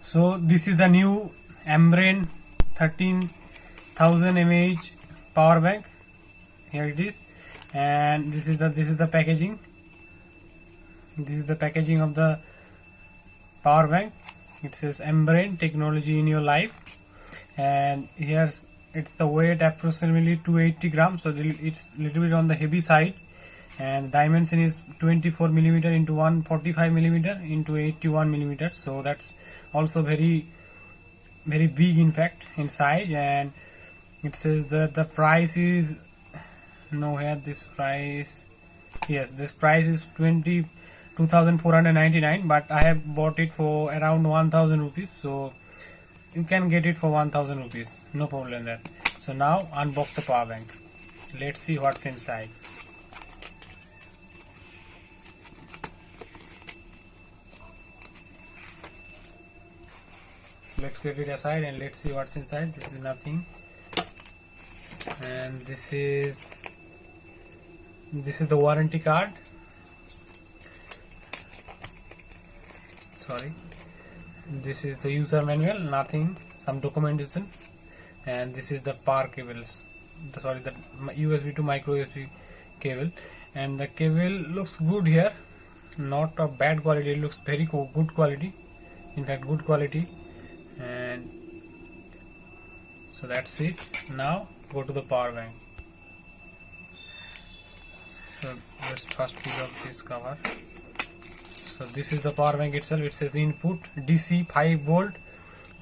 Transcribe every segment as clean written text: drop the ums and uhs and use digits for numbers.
So this is the new Embrain 13,000 mAh power bank. Here it is, and this is the packaging. This is the packaging of the power bank. It says Embrain technology in your life, and here's it's the weight approximately 280 grams, so it's little bit on the heavy side, and dimension is 24 millimeter into 145 millimeter into 81 millimeter, so that's also very big in fact in size. And it says that the price is this price is 22,499, but I have bought it for around 1,000 rupees, so you can get it for 1,000 rupees, no problem there. So now unbox the power bank. Let's see what's inside. So let's get it aside and let's see what's inside. This is nothing, and this is the warranty card. Sorry, this is the user manual, nothing, some documentation, and this is the power cables, the USB to micro USB cable, and the cable looks good here, not of bad quality, it looks very good quality, in fact good quality. And so that's it. Now go to the power bank. So let's first pick up this cover. So this is the power bank itself. It says input DC 5 volt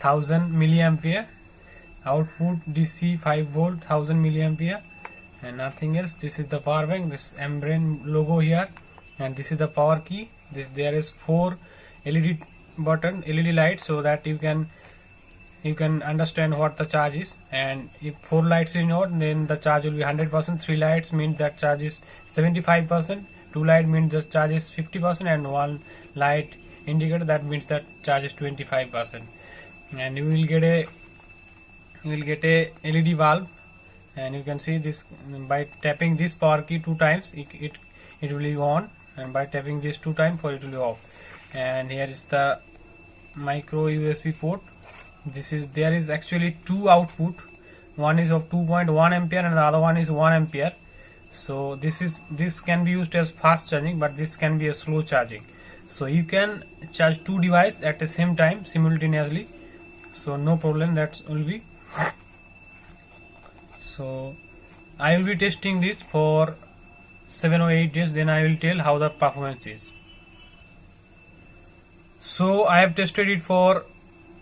1000 milliampere, output DC 5 volt 1000 milliampere, and nothing else. This is the power bank, this Embrain logo here, and this is the power key. There is 4 LED lights, so that you can understand what the charge is. And if 4 lights is on, then the charge will be 100%. 3 lights means that charge is 75%. 2 light means the charge is 50%, and 1 light indicator, that means that charge is 25%. And you will get a LED bulb, and you can see this by tapping this power key 2 times it will be on, and by tapping this 2 times for it will be off. And here is the micro USB port. There is actually 2 output, one is of 2.1 ampere and the other one is 1 ampere. So this can be used as fast charging, but this can be a slow charging, so you can charge 2 devices at the same time simultaneously, so no problem, that will be. So I will be testing this for 7 or 8 days, then I will tell how the performance is. So I have tested it for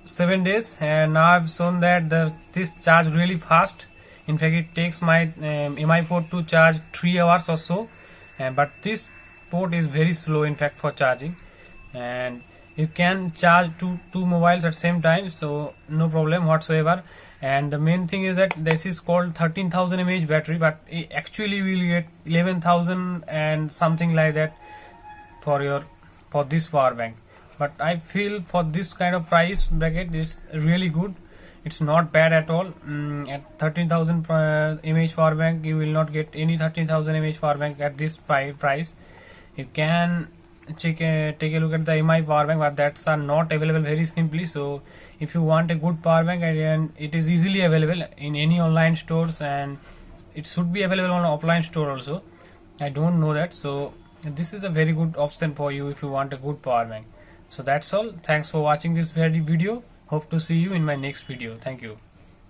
7 days, and now I have shown that this charge really fast. In fact, it takes my MI port to charge 3 hours or so, but this port is very slow in fact for charging, and you can charge two mobiles at the same time, so no problem whatsoever. And the main thing is that this is called 13,000 mAh battery, but actually we will get 11,000 and something like that for this power bank. But I feel for this kind of price bracket it's really good. It's not bad at all. At 13,000 mAh power bank, you will not get any 13,000 mAh power bank at this price. You can take a look at the MI power bank, but that's are not available very simply. So if you want a good power bank, and it is easily available in any online stores, and it should be available on offline store also. I don't know that, so this is a very good option for you if you want a good power bank. So that's all. Thanks for watching this video. Hope to see you in my next video. Thank you.